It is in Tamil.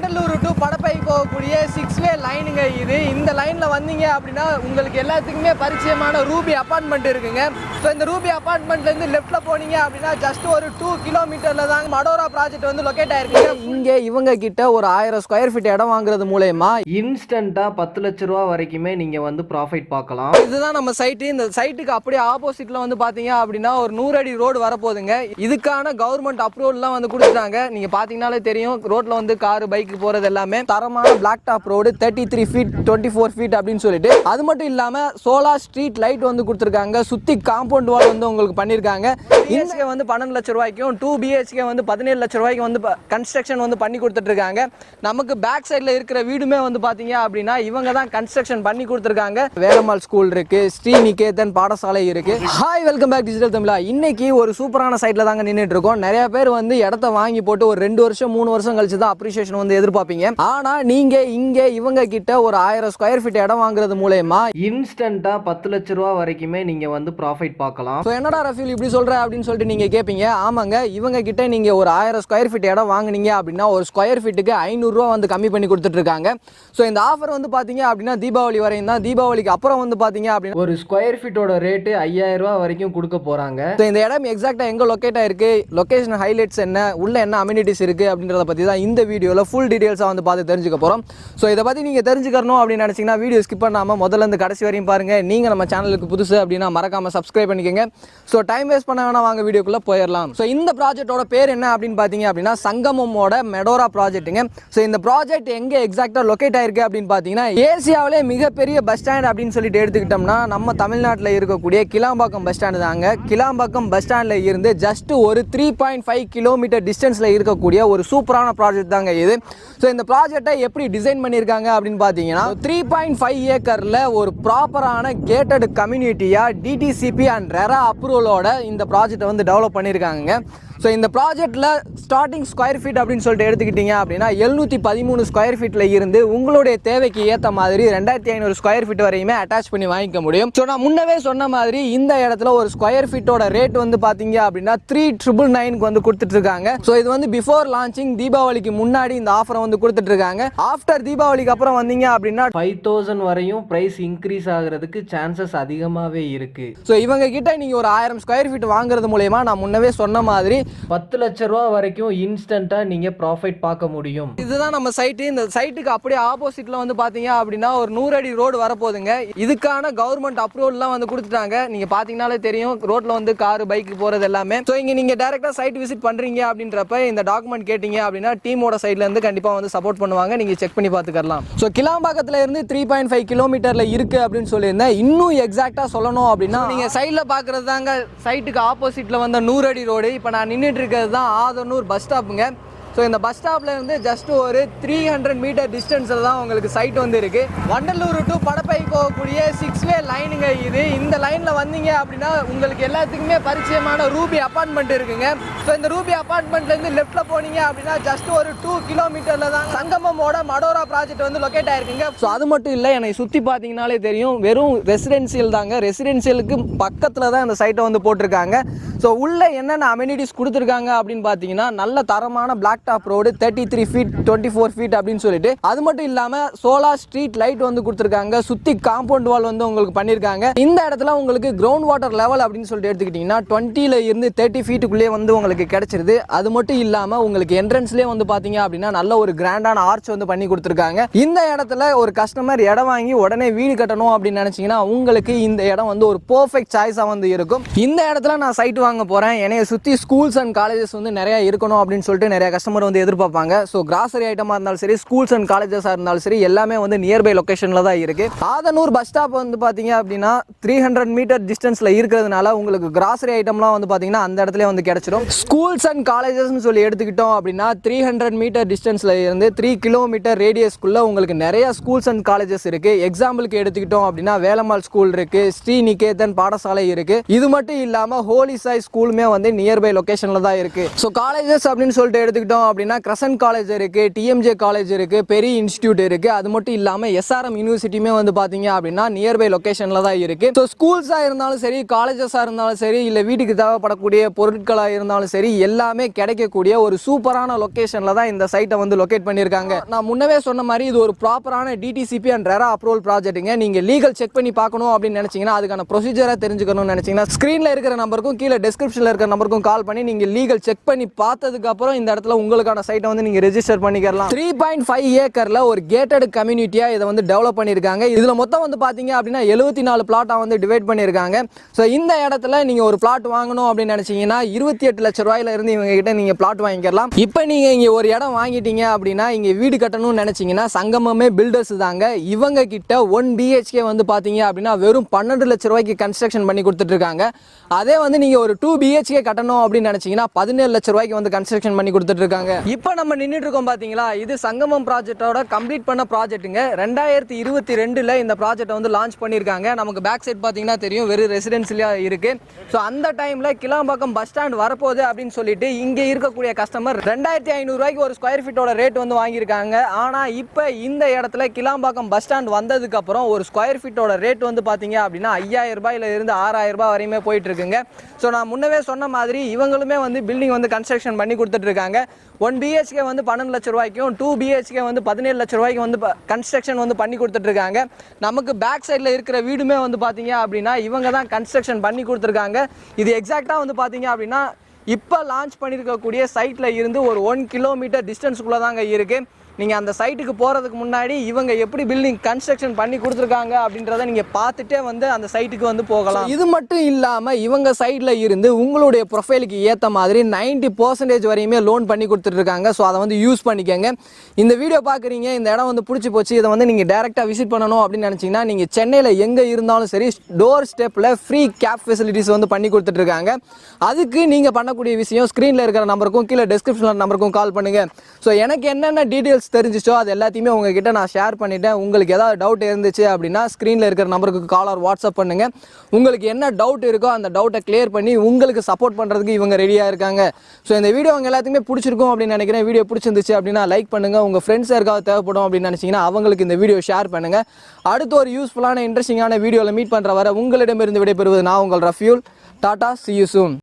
வண்டலூர் டு படப்பை போகக்கூடிய 6-வே லைனுங்க இது. இந்த லைனில் வந்தீங்க அப்படின்னா உங்களுக்கு எல்லாத்துக்குமே பரிச்சயமான ரூபி அப்பார்ட்மெண்ட் இருக்குங்க. ஸோ இந்த ரூபி அப்பார்ட்மெண்ட்லேருந்து லெஃப்ட்டில் போனீங்க அப்படின்னா ஜஸ்ட் ஒரு 2 கிலோமீட்டரில் தாங்க மடோரா ப்ராஜெக்ட் வந்து லொக்கேட் ஆயிருக்குங்க. இங்கே இவங்க கிட்ட ஒரு 1000 ஸ்கொயர் ஃபீட் இடம் வாங்குறது மூலயமா இன்ஸ்டண்ட்டாக 10 லட்ச ரூபா வரைக்குமே நீங்கள் வந்து ப்ராஃபிட் பார்க்கலாம். இதுதான் நம்ம சைட்டு. இந்த சைட்டுக்கு அப்படியே ஆப்போசிட்டில் வந்து பார்த்தீங்க அப்படின்னா ஒரு 100 அடி ரோடு வரப்போகுதுங்க. இதுக்கான கவர்மெண்ட் அப்ரூவல்லாம் வந்து கொடுத்துட்டாங்க. நீங்கள் பார்த்தீங்கன்னாலே தெரியும், ரோட்டில் வந்து காரு பைக்கு போகிறது எல்லாமே தரமான blacktop road 33 feet 24 feet அப்படின்னு சொல்லிட்டு. அது மட்டும் இல்லாமல் சோலார் ஸ்ட்ரீட் லைட் வந்து கொடுத்துருக்காங்க. சுற்றி காம்பவுண்ட் வால் வந்து உங்களுக்கு பண்ணியிருக்காங்க. BHK வந்து 12 லட்ச ரூபாய்க்கும் 2 BHK வந்து 17 லட்ச ரூபாய்க்கு வந்து கன்ஸ்ட்ரக்ஷன் வந்து பண்ணி கொடுத்துட்டு இருக்காங்க. நமக்கு பேக் சைடில் இருக்கிற வீடுமே வந்து பார்த்தீங்க அப்படின்னா இவங்க தான் கன்ஸ்ட்ரக்ஷன் பண்ணி கொடுத்துருக்காங்க. வேலம்மாள் ஸ்கூல் இருக்கு, ஸ்ரீ நிகேதன் பாடசாலை இருக்கு. ஹாய், வெல்கம் பேக் டிஜிட்டல் தமிழா. இன்னைக்கு ஒரு சூப்பரான சைட்ல தாங்க நின்றுட்டு இருக்கோம். நிறைய பேர் வந்து இடத்த வாங்கி போட்டு ஒரு 2 வருஷம் 3 வருஷம் கழிச்சு தான் அப்ரிசியேஷன் வந்து எதிர்பார்ப்பீங்க. ஆனா நீங்க இங்க இவங்க கிட்ட ஒரு 1000 ஸ்கொயர் ஃபீட் இடம் வாங்குறது மூலமா இன்ஸ்டன்ட்டா 10 லட்ச ரூபா வரைக்குமே நீங்க வந்து ப்ராஃபிட் பார்க்கலாம். என்னடா ரஃபீல் இப்படி சொல்ற அப்படின்னு சொல்லிட்டு நீங்க கேட்பீங்க. ஆமாங்க, இவங்க கிட்ட நீங்க ஒரு 1000 ஸ்கொயர் ஃபீட் இடம் வாங்குனீங்க அப்படின்னா ஒரு ஸ்கொயர் ஃபீட்டுக்கு 500 ரூபா வந்து கம்மி பண்ணி கொடுத்துட்டு இருக்காங்க. ஸோ இந்த ஆஃபர் வந்து பாத்தீங்க அப்படின்னா தீபாவளி வரையும் தான். தீபாவளிக்கு அப்புறம் வந்து பாத்தீங்க அப்படின்னா ஒரு ஸ்கொயர் ஃபீட்டோட ரேட்டு 5000 ரூபா வரைக்கும் கொடுக்க போறாங்க. இந்த இடம் எக்ஸாக்டா எங்க லொக்கேட் ஆயிருக்கு, லொகேஷன் ஹைலைட்ஸ் என்ன, உள்ள என்ன அம்யூனிட்டிஸ் இருக்கு அப்படின்றத பத்தி தான் இந்த வீடியோல ஃபுல் டீடைல்ஸா வந்து பார்த்து தெரிஞ்சுக்க போறோம். ஸோ இதை பத்தி நீங்க தெரிஞ்சுக்கணும் அப்படின்னு நினைச்சீங்கன்னா வீடியோ ஸ்கிப் பண்ணாம முதல்ல இருந்து கடைசி வரையும் பாருங்க. நீங்க நம்ம சேனலுக்கு புதுசு அப்படின்னா மறக்காம சப்ஸ்கிரைப் பண்ணிக்கோங்க. ஸோ டைம் வேஸ்ட் பண்ண வேணா, வாங்க வீடியோக்குள்ள போயிடலாம். ஸோ இந்த ப்ராஜெக்டோட பேர் என்ன அப்படின்னு பாத்தீங்க அப்படின்னா சங்கமமோட மெடோரா ப்ராஜெக்ட்டுங்க. ஸோ இந்த ப்ராஜெக்ட் எங்க எக்ஸாக்டா லொக்கேட் ஆயிருக்கு அப்படின்னு பாத்தீங்கன்னா ஏசியாவிலே மிகப்பெரிய பஸ் ஸ்டாண்ட் அப்படின்னு சொல்லிட்டு எடுத்துக்கிட்டோம்னா நம்ம தமிழ்நாட்டில் இருக்கக்கூடிய கிளாம்பாக்கம் பஸ் ஸ்டாண்டு தாங்க. கிளாம்பாக்கம் பஸ் ஸ்டாண்ட்ல இருந்து ஜஸ்ட் ஒரு 3.5 கிலோமீட்டர் டிஸ்டன்ஸ்ல இருக்கக்கூடிய ஒரு சூப்பரான ப்ராஜெக்ட் தாங்க இது. ஸோ இந்த ப்ராஜெக்டை எப்படி டிசைன் பண்ணியிருக்காங்க அப்படின்னு பார்த்தீங்கன்னா 3.5 ஏக்கர்ல ஒரு ப்ராப்பரான கேட்டட் கம்யூனிட்டியா டிடிசிபி அண்ட் ரெரா அப்ரூவலோட இந்த ப்ராஜெக்டை வந்து டெவலப் பண்ணியிருக்காங்க. ஸோ இந்த ப்ராஜெக்டில் ஸ்டார்டிங் ஸ்கொயர் ஃபீட் அப்படின்னு சொல்லிட்டு எடுத்துக்கிட்டிங்க அப்படின்னா 713 ஸ்கொயர் ஃபீட்டில் இருந்து உங்களுடைய தேவைக்கு ஏற்ற மாதிரி 2500 ஸ்கொயர் ஃபீட் வரையுமே அட்டாச் பண்ணி வாங்கிக்க முடியும். ஸோ நான் முன்னவே சொன்ன மாதிரி இந்த இடத்துல ஒரு ஸ்கொயர் ஃபீட்டோட ரேட் வந்து பார்த்தீங்க அப்படின்னா 3999 வந்து கொடுத்துட்டு இருக்காங்க. ஸோ இது வந்து பிஃபோர் லான்ச்சிங் தீபாவளிக்கு முன்னாடி இந்த ஆஃபரை வந்து கொடுத்துட்டு இருக்காங்க. ஆஃப்டர் தீபாவளிக்கு அப்புறம் வந்தீங்க அப்படின்னா 5000 வரையும் பிரைஸ் இன்க்ரீஸ் ஆகிறதுக்கு சான்சஸ் அதிகமாகவே இருக்கு. ஸோ இவங்க கிட்ட நீங்கள் ஒரு 1000 ஸ்கொயர் ஃபீட் வாங்குறது மூலயமா நான் முன்னவே சொன்ன மாதிரி 10 லட்ச ரூபா வரைக்கும் இன்ஸ்டன்ட்டா நீங்க ப்ராஃபிட் பார்க்க முடியும். இதுதான் நம்ம சைட்டு. இந்த சைட்டுக்கு அப்படியே ஆப்போசிட்ல வந்து பாத்தீங்க அப்படின்னா ஒரு 100 அடி ரோடு வரப்போகுதுங்க. இதுக்கான கவர்மெண்ட் அப்ரூவல்லாம் வந்து கொடுத்துட்டாங்க. நீங்க பாத்தீங்கன்னாலே தெரியும், ரோட்ல வந்து காரு பைக்கு போறது எல்லாமே. ஸோ இங்க நீங்க டைரக்டா சைட் விசிட் பண்றீங்க அப்படின்றப்ப இந்த டாக்குமெண்ட் கேட்டீங்க அப்படின்னா டீமோட சைட்ல இருந்து கண்டிப்பா வந்து சப்போர்ட் பண்ணுவாங்க. நீங்க செக் பண்ணி பாத்துக்கலாம். ஸோ கிளாம்பாக்கத்துல இருந்து 3.5 கிலோமீட்டர்ல இருக்கு அப்படின்னு சொல்லியிருந்தேன். இன்னும் எக்ஸாக்டா சொல்லணும் அப்படின்னா நீங்க சைட்ல பாக்குறது தாங்க சைட்டுக்கு ஆப்போசிட்ல வந்த 100 அடி ரோடு. இப்போ நான் நின்றுட்டு இருக்கிறது தான் ஆதனூர் பஸ் ஸ்டாப்புங்க. ஸோ இந்த பஸ் ஸ்டாப்ல இருந்து ஜஸ்ட் ஒரு 300 மீட்டர் டிஸ்டன்ஸில் தான் உங்களுக்கு சைட் வந்து இருக்கு. வண்டலூர் டு படப்பை போகக்கூடிய 6-வே லைனுங்க இது. இந்த லைனில் வந்தீங்க அப்படின்னா உங்களுக்கு எல்லாத்துக்குமே பரிச்சயமான ரூபி அப்பார்ட்மெண்ட் இருக்குங்க. ஸோ இந்த ரூபி அப்பார்ட்மெண்ட்லேருந்து லெஃப்ட்டில் போனீங்க அப்படின்னா ஜஸ்ட் ஒரு 2 கிலோமீட்டரில் தான் சங்கமமோட மடோரா ப்ராஜெக்ட் வந்து லொக்கேட் ஆயிருக்குங்க. ஸோ அது மட்டும் இல்லை, என்னை சுற்றி பார்த்தீங்கன்னாலே தெரியும், வெறும் ரெசிடென்சியல் தாங்க. ரெசிடென்சியலுக்கு பக்கத்தில் தான் இந்த சைட்டை வந்து போட்டிருக்காங்க. ஸோ உள்ள என்னென்ன அம்யூனிட்டிஸ் கொடுத்துருக்காங்க அப்படின்னு பார்த்தீங்கன்னா நல்ல தரமான blacktop road 33 feet 24 feet அப்படின்னு சொல்லிட்டு. அது மட்டும் இல்லாம சோலார் ஸ்ட்ரீட் லைட் வந்து கொடுத்துருக்காங்க. சுத்தி காம்பவுண்ட் வால் வந்து உங்களுக்கு பண்ணிருக்காங்க. இந்த இடத்துல உங்களுக்கு கிரவுண்ட் வாட்டர் லெவல் அப்படின்னு சொல்லிட்டு எடுத்துக்கிட்டீங்கன்னா 20ல இருந்து 30 ஃபீட்டுக்குள்ளே வந்து உங்களுக்கு கிடைச்சிருது. அது மட்டும் இல்லாம உங்களுக்கு என்ட்ரன்ஸ்லேயே வந்து பாத்தீங்க அப்படின்னா நல்ல ஒரு கிராண்டான ஆர்ச் வந்து பண்ணி கொடுத்துருக்காங்க. இந்த இடத்துல ஒரு கஸ்டமர் இடம் வாங்கி உடனே வீடு கட்டணும் அப்படின்னு நினைச்சீங்கன்னா உங்களுக்கு இந்த இடம் வந்து ஒரு பெர்ஃபெக்ட் சாய்ஸா வந்து இருக்கும். இந்த இடத்துல நான் சைட் வாங்க போறேன். என்னைய சுத்தி ஸ்கூல்ஸ் அண்ட் காலேஜஸ் வந்து நிறைய இருக்கணும் அப்படின்னு சொல்லிட்டு நிறைய கஸ்டமர் வந்து எதிர்பார்ப்பாங்க. ஸோ கிராசரி ஐட்டமாக இருந்தாலும் சரி, ஸ்கூல்ஸ் அண்ட் காலேஜஸாக இருந்தாலும் சரி, எல்லாமே வந்து நியர்பை லொக்கேஷனில் தான் இருக்கு. ஆதனூர் பஸ் ஸ்டாப் வந்து பார்த்தீங்க அப்படின்னா 300 மீட்டர் டிஸ்டன்ஸில் இருக்கிறதுனால உங்களுக்கு கிராசரி ஐட்டம்லாம் வந்து பார்த்தீங்கன்னா அந்த இடத்துல வந்து கிடைச்சிடும். ஸ்கூல்ஸ் அண்ட் காலேஜஸ்ன்னு சொல்லி எடுத்துக்கிட்டோம் அப்படின்னா 300 மீட்டர் டிஸ்டன்ஸில் இருந்து 3 கிலோமீட்டர் ரேடியஸ்க்குள்ள உங்களுக்கு நிறைய ஸ்கூல்ஸ் அண்ட் காலேஜஸ் இருக்கு. எக்ஸாம்பிளுக்கு எடுத்துக்கிட்டோம் அப்படின்னா வேலம்மாள் ஸ்கூல் இருக்கு, ஸ்ரீ நிகேதன் பாடசாலை இருக்கு. இது மட்டும் இல்லாமல் ஹோலி சாய் ஸ்கூலுமே வந்து நியர்பை லொகேஷனில் தான் இருக்குது. ஸோ காலேஜஸ் அப்படின்னு சொல்லிட்டு எடுத்துக்கிட்டோம் அப்படின்னா கிரசன்ட் காலேஜ் இருக்குது, டிஎம்ஜே காலேஜ் இருக்குது, பெரிய இன்ஸ்டியூட் இருக்குது. அது மட்டும் இல்லாமல் எஸ்ஆர்எம் யூனிவர்சிட்டியுமே வந்து பார்த்தீங்க அப்படின்னா நியர்பை லொகேஷனில் தான் இருக்குது. ஸோ ஸ்கூல்ஸாக இருந்தாலும் சரி, காலேஜஸாக இருந்தாலும் சரி, இல்லை வீட்டுக்கு தேவைப்படக்கூடிய பொருட்களாக இருந்தாலும் சரி, எல்லாமே கிடைக்கக்கூடிய ஒரு சூப்பரான லொகேஷனில் தான் இந்த சைட்டை வந்து லொகேட் பண்ணியிருக்காங்க. நான் முன்னவே சொன்ன மாதிரி இது ஒரு ப்ராப்பரான டிடிசிபி அண்ட் ரெரா அப்ரூவல் ப்ராஜெக்ட்டுங்க. நீங்கள் லீகல் செக் பண்ணி பார்க்கணும் அப்படின்னு நினச்சிங்கன்னா, அதுக்கான ப்ரொசீஜராக தெரிஞ்சுக்கணும்னு நினச்சிங்கன்னா, ஸ்க்ரீனில் இருக்கிற நம்பருக்கும் கீழே டிஸ்கிரிப்ஷனில் இருக்கிற நம்பருக்கும் கால் பண்ணி நீங்கள் லீகல் செக் பண்ணி பார்த்ததுக்கப்புறம் இந்த இடத்துல உங்களுக்கான சைட்டை வந்து நீங்கள் ரெஜிஸ்டர் பண்ணிக்கலாம். 3.5 ஏக்கரில் ஒரு கேட்டட் கம்யூனிட்டியாக இதை வந்து டெவலப் பண்ணியிருக்காங்க. இதில் மொத்தம் வந்து பார்த்தீங்க அப்படின்னா 74 பிளாட்டாக வந்து டிவைட் பண்ணியிருக்காங்க. ஸோ இந்த இடத்துல நீங்கள் ஒரு பிளாட் வாங்கணும் அப்படின்னு நினச்சிங்கன்னா 28 லட்ச ரூபாயில இருந்து இவங்க கிட்ட நீங்கள் பிளாட் வாங்கிக்கலாம். இப்போ நீங்கள் இங்கே ஒரு இடம் வாங்கிட்டீங்க அப்படின்னா இங்கே வீடு கட்டணும்னு நினச்சிங்கன்னா சங்கமமே பில்டர்ஸ் தாங்க. இவங்க கிட்ட 1 BHK வந்து பார்த்தீங்க அப்படின்னா வெறும் 12 லட்ச ரூபாய்க்கு கன்ஸ்ட்ரக்ஷன் பண்ணி கொடுத்துட்டு இருக்காங்க. அதே வந்து நீங்கள் ஒரு 2 BHK கட்டணும் அப்படின்னு நினச்சிங்கன்னா 17 லட்ச ரூபாய்க்கு வந்து கன்ஸ்ட்ரக்ஷன் பண்ணி கொடுத்துட்டு இருக்காங்க. இப்போ நம்ம நின்றுட்டு இருக்கோம் பார்த்தீங்களா, இது சங்கமம் ப்ராஜெக்டோட கம்ப்ளீட் பண்ண ப்ராஜெக்ட்டுங்க. 2022 இந்த ப்ராஜெக்டை வந்து லான்ச் பண்ணியிருக்காங்க. நமக்கு பேக் சைட் பார்த்தீங்கன்னா தெரியும், வெறும் ரெசிடென்சியலாக இருக்குது. ஸோ அந்த டைமில் கிளாம்பாக்கம் பஸ் ஸ்டாண்ட் வரப்போகுது அப்படின்னு சொல்லிட்டு இங்கே இருக்கக்கூடிய கஸ்டமர் 2500 ரூபாய்க்கு ஒரு ஸ்கொயர் ஃபீட்டோட ரேட் வந்து வாங்கியிருக்காங்க. ஆனால் இப்போ இந்த இடத்துல கிளாம்பாக்கம் பஸ் ஸ்டாண்ட் வந்ததுக்கப்புறம் ஒரு ஸ்கொயர் ஃபீட்டோட ரேட் வந்து பார்த்தீங்க அப்படின்னா 5000 ரூபாயில இருந்து 6000 ரூபாய் வரையுமே போயிட்டு இருக்குங்க. ஸோ நான் முன்னவே சொன்ன மாதிரி இவங்களுமே வந்து பில்டிங் வந்து கன்ஸ்ட்ரக்ஷன் பண்ணி கொடுத்துட்டு இருக்காங்க. 1 BHK வந்து 12 லட்ச ரூபாய்க்கும் 2 BHK வந்து 17 லட்ச ரூபாய்க்கு வந்து கன்ஸ்ட்ரக்ஷன் வந்து பண்ணி கொடுத்துட்டு இருக்காங்க. நமக்கு பேக் சைடில் இருக்கிற வீடுமே வந்து பார்த்தீங்க அப்படின்னா இவங்க தான் கன்ஸ்ட்ரக்ஷன் பண்ணி கொடுத்துருக்காங்க. இது எக்ஸாக்டாக வந்து பார்த்தீங்க அப்படின்னா இப்போ லான்ச் பண்ணியிருக்கக்கூடிய சைட்டில் இருந்து ஒரு 1 கிலோமீட்டர் டிஸ்டன்ஸுக்குள்ளே தாங்க இருக்குது. நீங்கள் அந்த சைட்டுக்கு போகிறதுக்கு முன்னாடி இவங்க எப்படி பில்டிங் கன்ஸ்ட்ரக்ஷன் பண்ணி கொடுத்துருக்காங்க அப்படின்றத நீங்கள் பார்த்துட்டே வந்து அந்த சைட்டுக்கு வந்து போகலாம். இது மட்டும் இல்லாமல் இவங்க சைடில் இருந்து உங்களுடைய ப்ரொஃபைலுக்கு ஏற்ற மாதிரி 90% வரையுமே லோன் பண்ணி கொடுத்துட்ருக்காங்க. ஸோ அதை வந்து யூஸ் பண்ணிக்கோங்க. இந்த வீடியோ பார்க்குறீங்க, இந்த இடம் வந்து பிடிச்சி போச்சு, இதை வந்து நீங்கள் டேரெக்டாக விசிட் பண்ணணும் அப்படின்னு நினச்சிங்கன்னா நீங்கள் சென்னையில் எங்கே இருந்தாலும் சரி டோர் ஸ்டெப்பில் ஃப்ரீ கேப் ஃபெசிலிட்டிஸ் வந்து பண்ணி கொடுத்துட்ருக்காங்க. அதுக்கு நீங்கள் பண்ணக்கூடிய விஷயம் ஸ்க்ரீனில் இருக்கிற நம்பருக்கும் கீழே டிஸ்கிரிப்ஷனில் நம்பருக்கும் கால் பண்ணுங்கள். ஸோ எனக்கு என்னென்ன டீட்டெயில்ஸ் தெரிஞ்சிச்சோ அது எல்லாத்தையுமே உங்ககிட்ட நான் ஷேர் பண்ணிட்டேன். உங்களுக்கு ஏதாவது டவுட் இருந்துச்சு அப்படின்னா ஸ்க்ரீனில் இருக்கிற நம்பருக்கு கால் ஆர் வாட்ஸ்அப் பண்ணுங்கள். உங்களுக்கு என்ன டவுட் இருக்கோ அந்த டவுட்டை கிளியர் பண்ணி உங்களுக்கு சப்போர்ட் பண்ணுறதுக்கு இவங்க ரெடியாக இருக்காங்க. ஸோ இந்த வீடியோ அவங்க எல்லாத்துக்குமே பிடிச்சிருக்கும் அப்படின்னு நினைக்கிறேன். வீடியோ பிடிச்சிருந்துச்சு அப்படின்னா லைக் பண்ணுங்கள். உங்கள் ஃப்ரெண்ட்ஸ் யாருக்காவது தேவைப்படும் அப்படின்னு நினச்சிங்கன்னா அவங்களுக்கு இந்த வீடியோ ஷேர் பண்ணுங்கள். அடுத்து ஒரு யூஸ்ஃபுல்லான இன்ட்ரெஸ்டிங்கான வீடியோவில் மீட் பண்ணுற வரை உங்களிடமிருந்து விடைபெறுவது நான் உங்கள் Rafiul. Tata, see you soon.